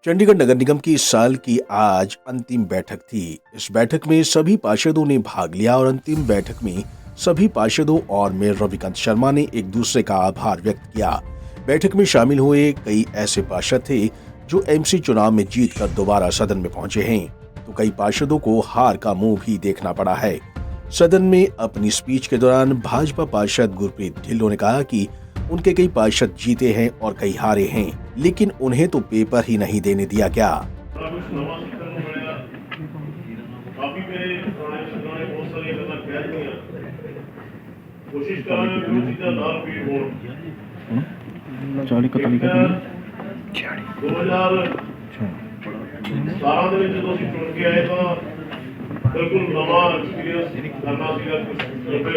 चंडीगढ़ नगर निगम की इस साल की आज अंतिम बैठक थी। इस बैठक में सभी पार्षदों ने भाग लिया और अंतिम बैठक में सभी पार्षदों और मेयर रविकांत शर्मा ने एक दूसरे का आभार व्यक्त किया। बैठक में शामिल हुए कई ऐसे पार्षद थे जो एमसी चुनाव में जीतकर दोबारा सदन में पहुंचे हैं, तो कई पार्षदों को हार का मुंह भी देखना पड़ा है। सदन में अपनी स्पीच के दौरान भाजपा पार्षद गुरप्रीत ढिल्लों ने कहा कि उनके कई पार्षद जीते हैं और कई हारे हैं, लेकिन उन्हें तो पेपर ही नहीं देने दिया गया। बिल्कुल नवा एक्सपीरियंस करना सीगा क्योंकि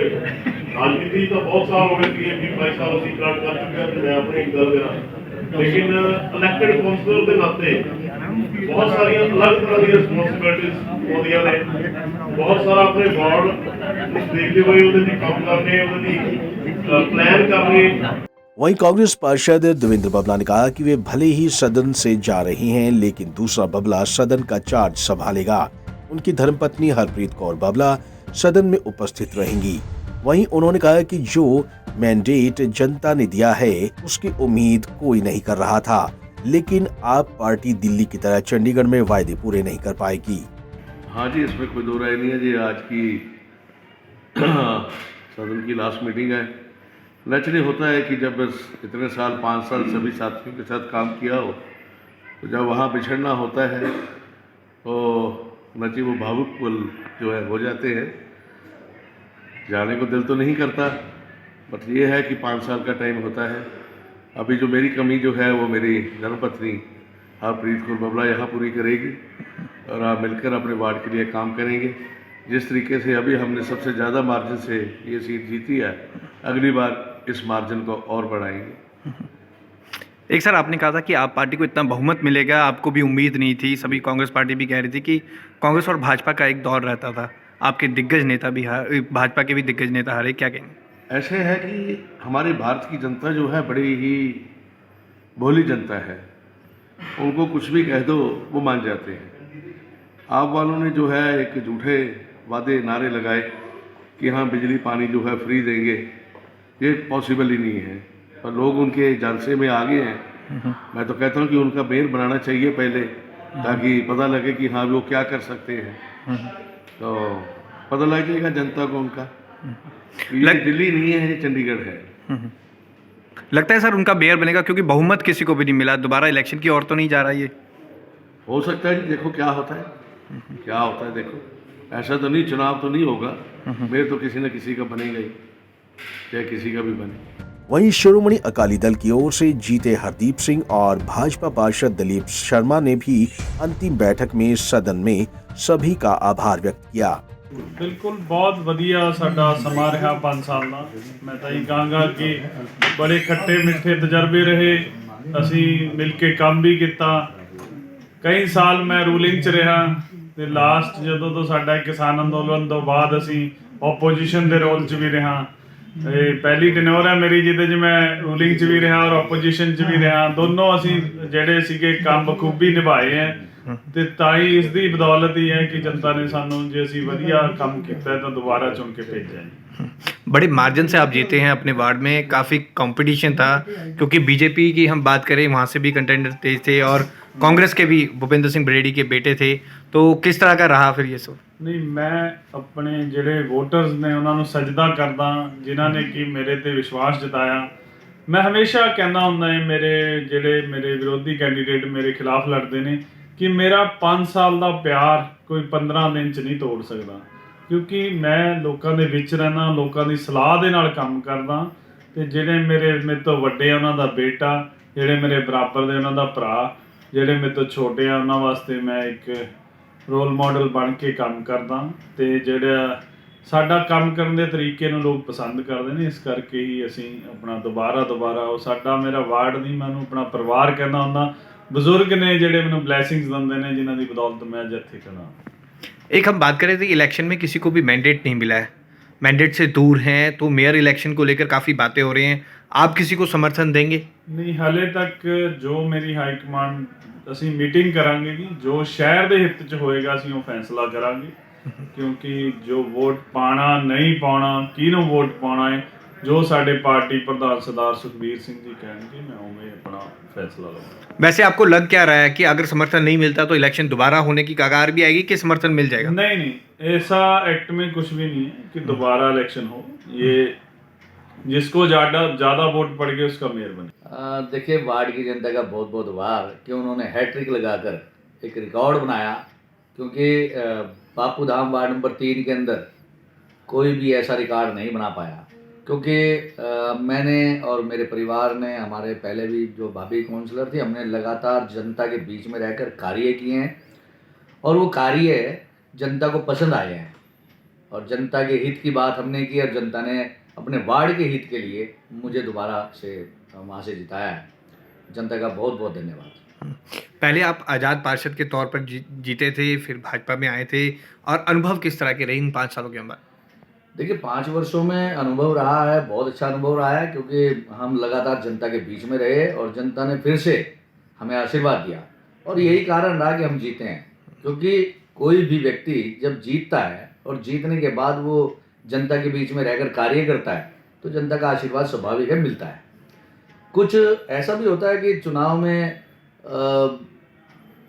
राजनीति तो बहुत साल हो गए थे, 20-22 साल ਅਸੀਂ काम कर चुके हैं। मैं अपनी गल देना, लेकिन इलेक्टेड काउंसलर के नाते बहुत सारी अलग तरह की रिस्पॉन्सिबिलिटीज होंदियां ने। बहुत सारा अपने वार्ड देखते हुए उहदे काम करने, उहदी प्लान करने। वहीं कांग्रेस पार्षद देवेंद्र बबला ने कहा कि वे भले ही सदन से जा रही हैं, लेकिन दूसरा बबला सदन का चार्ज संभालेगा। उनकी धर्मपत्नी हरप्रीत कौर बबला सदन में उपस्थित रहेंगी। वहीं उन्होंने कहा कि जो मैंडेट जनता ने दिया है उसकी उम्मीद कोई नहीं कर रहा था, लेकिन आप पार्टी दिल्ली की तरह चंडीगढ़ में वायदे पूरे नहीं कर पाएगी। हाँ जी, इसमें कोई दो राय नहीं है जी। आज की सदन की लास्ट मीटिंग है। नेचुरली होता है कि जब इतने साल 5 साल सभी साथियों के साथ काम किया हो, तो जब वहाँ बिछड़ना होता है तो नची वो भावुक पल जो है हो जाते हैं। जाने को दिल तो नहीं करता, बट ये है कि 5 साल का टाइम होता है। अभी जो मेरी कमी जो है वो मेरी धर्मपत्नी हरप्रीत कौर बबला यहाँ पूरी करेगी और आप मिलकर अपने वार्ड के लिए काम करेंगे। जिस तरीके से अभी हमने सबसे ज़्यादा मार्जिन से ये सीट जीती है, अगली बार इस मार्जिन को और बढ़ाएंगे। एक सर, आपने कहा था कि आप पार्टी को इतना बहुमत मिलेगा, आपको भी उम्मीद नहीं थी। सभी कांग्रेस पार्टी भी कह रही थी कि कांग्रेस और भाजपा का एक दौर रहता था, आपके दिग्गज नेता भी हारे, भाजपा के भी दिग्गज नेता हारे, क्या कहेंगे? ऐसे है कि हमारे भारत की जनता जो है बड़ी ही भोली जनता है। उनको कुछ भी कह दो वो मान जाते हैं। आप वालों ने जो है एक झूठे वादे नारे लगाए कि हाँ बिजली पानी जो है फ्री देंगे, ये पॉसिबल ही नहीं है और लोग उनके जानसे में आ गए हैं। मैं तो कहता हूँ कि उनका मेयर बनाना चाहिए पहले, ताकि पता लगे कि हाँ वो क्या कर सकते हैं, तो पता लगेगा जनता को उनका। ये दिल्ली नहीं है, ये चंडीगढ़ है। लगता है सर उनका मेयर बनेगा, क्योंकि बहुमत किसी को भी नहीं मिला, दोबारा इलेक्शन की ओर तो नहीं जा रहा ये? हो सकता है, देखो क्या होता है, क्या होता है। देखो ऐसा तो नहीं, चुनाव तो नहीं होगा, मेयर तो किसी न किसी का बनेगा ही, चाहे किसी का भी बने। वहीं शिरोमणि अकाली दल की ओर से जीते हरदीप सिंह और भाजपा पार्षद दिलीप शर्मा ने भी अंतिम बैठक में सदन में सभी का आभार व्यक्त किया। बिल्कुल बहुत वधिया साडा समा रहा 5 साल का। मैं तो ये कहांगा कि बड़े खट्टे मिठे तजर्बे रहे, असी मिल के काम भी किया। कई साल मैं रूलिंग च रहा ते लास्ट जदों तो साडा किसान अंदोलन तो बाद असी ओपोजिशन के रोल च भी रहा। पहली टनोर है मेरी जिहदे च मैं रूलिंग च भी रहा और ओपोजिशन च भी रहा। दोनों असी जिहड़े सीगे काम बखूबी निभाए हैं ਤੇ ਤਾਂ ਹੀ ਇਸ ਦੀ ਬਦੌਲਤ ਹੀ ਹੈ कि जनता ने सानू जे ਅਸੀਂ ਵਧੀਆ ਕੰਮ ਕੀਤਾ है तो दोबारा चुन के भेजा है। बड़े मार्जिन से आप जीते हैं अपने वार्ड में, काफ़ी कंपटीशन था, क्योंकि बीजेपी की हम बात करें वहाँ से भी कंटेंडर थे और कांग्रेस के भी भूपेंद्र सिंह बरेडी के बेटे थे, तो किस तरह का रहा फिर ये सब? नहीं, मैं अपने ਜਿਹੜੇ ਵੋਟਰਸ ਨੇ ਉਹਨਾਂ ਨੂੰ ਸਜਦਾ ਕਰਦਾ ਜਿਨ੍ਹਾਂ ਨੇ ਕਿ ਮੇਰੇ ਤੇ ਵਿਸ਼ਵਾਸ ਜਤਾਇਆ। ਮੈਂ ਹਮੇਸ਼ਾ ਕਹਿੰਦਾ ਹੁੰਦਾ ਹੈ ਮੇਰੇ ਵਿਰੋਧੀ ਕੈਂਡੀਡੇਟ ਮੇਰੇ ਖਿਲਾਫ ਲੜਦੇ ਨੇ कि मेरा 5 साल का प्यार कोई 15 दिन च नहीं तोड़ सकता, क्योंकि मैं लोगों के विच रहना, लोगों की सलाह दे नाल काम करदा। ते जिहड़े मेरे तो वड्डे उन्हां दा बेटा, जिहड़े मेरे बराबर दे उन्हां दा भरा, जिहड़े मेरे तो छोटे आ उन्हां वास्ते मैं एक रोल मॉडल बन के काम करदा। ते जिहड़ा साडा काम करन दे तरीके नूं लोग पसंद करदे ने, इस करके ही असीं अपना दोबारा ਉਹ ਸਾਡਾ ਮੇਰਾ ਵਾਰਡ नहीं, मैं अपना परिवार कहना हुंदा। बुजुर्ग ने जिहड़े मैनूं ब्लैसिंग्स दिंदे ने, जिन्हां दी बदौलत मैं अज इत्थे खड़ा। एक हम बात करें थे इलेक्शन में किसी को भी मैंडेट नहीं मिला है, मैंडेट से दूर हैं, तो मेयर इलेक्शन को लेकर काफ़ी बातें हो रही हैं। आप किसी को समर्थन देंगे? ਨਹੀਂ ਹਾਲੇ ਤੱਕ ਜੋ ਮੇਰੀ ਹਾਈ ਕਮਾਂਡ ਅਸੀਂ ਮੀਟਿੰਗ ਕਰਾਂਗੇ ਜੀ, ਜੋ ਸ਼ਹਿਰ ਦੇ ਹਿੱਤ 'ਚ ਹੋਏਗਾ ਅਸੀਂ ਉਹ ਫੈਸਲਾ ਕਰਾਂਗੇ, ਕਿਉਂਕਿ ਜੋ ਵੋਟ ਪਾਣਾ ਨਹੀਂ ਪਾਉਣਾ, ਕਿਹਨੂੰ ਵੋਟ ਪਾਉਣਾ ਹੈ, ਜੋ ਸਾਡੇ ਪਾਰਟੀ ਪ੍ਰਧਾਨ ਸਰਦਾਰ ਸੁਖਬੀਰ ਸਿੰਘ ਜੀ ਕਹਿਣਗੇ ਮੈਂ ਉਵੇਂ ਆਪਣਾ ਫੈਸਲਾ ਲਵਾਂਗਾ। वैसे आपको लग क्या रहा है कि अगर समर्थन नहीं मिलता तो इलेक्शन दोबारा होने की कगार भी आएगी कि समर्थन मिल जाएगा? नहीं नहीं, ऐसा एक्ट में कुछ भी नहीं है कि दोबारा इलेक्शन हो। ये जिसको ज़्यादा वोट पड़ गए उसका मेयर बने। देखिए, वार्ड की जनता का बहुत बहुत आभार कि उन्होंने हैट्रिक लगाकर एक रिकॉर्ड बनाया, क्योंकि बापू धाम वार्ड नंबर 3 के अंदर कोई भी ऐसा रिकॉर्ड नहीं बना पाया, क्योंकि मैंने और मेरे परिवार ने, हमारे पहले भी जो भाभी काउंसलर थी, हमने लगातार जनता के बीच में रहकर कार्य किए हैं और वो कार्य जनता को पसंद आए हैं और जनता के हित की बात हमने की और जनता ने अपने वार्ड के हित के लिए मुझे दोबारा से वहाँ से जिताया है। जनता का बहुत बहुत धन्यवाद। पहले आप आज़ाद पार्षद के तौर पर जीते थे, फिर भाजपा में आए थे, और अनुभव किस तरह के रहे इन 5 सालों के अंदर? देखिए, 5 वर्षों में अनुभव रहा है, बहुत अच्छा अनुभव रहा है, क्योंकि हम लगातार जनता के बीच में रहे और जनता ने फिर से हमें आशीर्वाद दिया और यही कारण रहा कि हम जीते हैं। क्योंकि कोई भी व्यक्ति जब जीतता है और जीतने के बाद वो जनता के बीच में रहकर कार्य करता है तो जनता का आशीर्वाद स्वाभाविक है, मिलता है। कुछ ऐसा भी होता है कि चुनाव में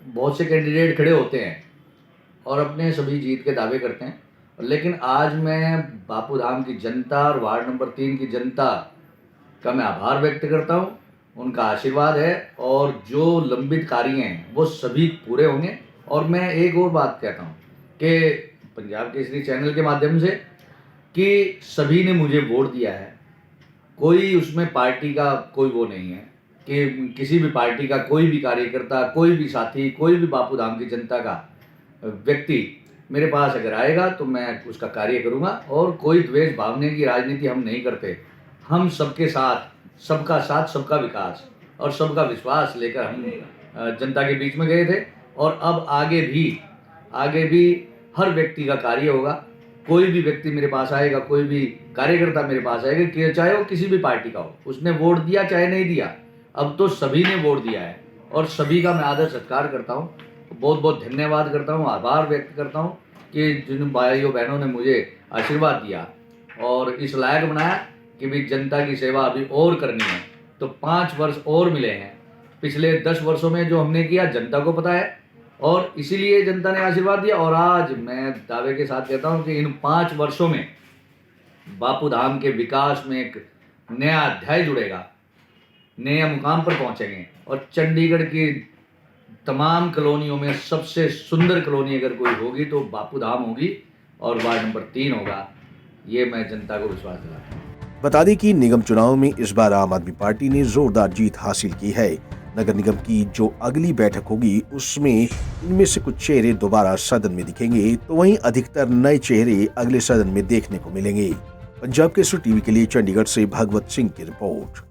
बहुत से कैंडिडेट खड़े होते हैं और अपने सभी जीत के दावे करते हैं, लेकिन आज मैं बापू धाम की जनता और वार्ड नंबर 3 की जनता का मैं आभार व्यक्त करता हूँ। उनका आशीर्वाद है और जो लंबित कार्य हैं वो सभी पूरे होंगे। और मैं एक और बात कहता हूँ कि पंजाब केसरी चैनल के माध्यम से कि सभी ने मुझे वोट दिया है, कोई उसमें पार्टी का कोई वो नहीं है कि किसी भी पार्टी का कोई भी कार्यकर्ता, कोई भी साथी, कोई भी बापू धाम की जनता का व्यक्ति मेरे पास अगर आएगा तो मैं उसका कार्य करूंगा। और कोई द्वेष भावने की राजनीति हम नहीं करते, हम सबके साथ, सबका विकास और सबका विश्वास लेकर हम जनता के बीच में गए थे और अब आगे भी हर व्यक्ति का कार्य होगा। कोई भी व्यक्ति मेरे पास आएगा, कोई भी कार्यकर्ता मेरे पास आएगा, कि चाहे वो किसी भी पार्टी का हो, उसने वोट दिया चाहे नहीं दिया, अब तो सभी ने वोट दिया है और सभी का मैं आदर सत्कार करता हूँ। बहुत बहुत धन्यवाद करता हूँ, आभार व्यक्त करता हूँ कि जिन भाइयों बहनों ने मुझे आशीर्वाद दिया और इस लायक बनाया कि भी जनता की सेवा अभी और करनी है। तो 5 वर्ष और मिले हैं, पिछले 10 वर्षों में जो हमने किया जनता को पता है और इसीलिए जनता ने आशीर्वाद दिया। और आज मैं दावे के साथ कहता हूँ कि इन 5 वर्षों में बापू धाम के विकास में एक नया अध्याय जुड़ेगा, नया मुकाम पर पहुँचेंगे और चंडीगढ़ की तमाम कॉलोनियों में सबसे सुंदर कॉलोनी अगर कोई होगी तो बापू धाम होगी और वार्ड नंबर 3 होगा। ये मैं जनता को विश्वास दिलाता हूँ। बता दें कि निगम चुनाव में इस बार आम आदमी पार्टी ने जोरदार जीत हासिल की है। नगर निगम की जो अगली बैठक होगी उसमें इनमें से कुछ चेहरे दोबारा सदन में दिखेंगे, तो वहीं अधिकतर नए चेहरे अगले सदन में देखने को मिलेंगे। पंजाब केसरी टीवी के लिए चंडीगढ़ से भगवत सिंह की रिपोर्ट।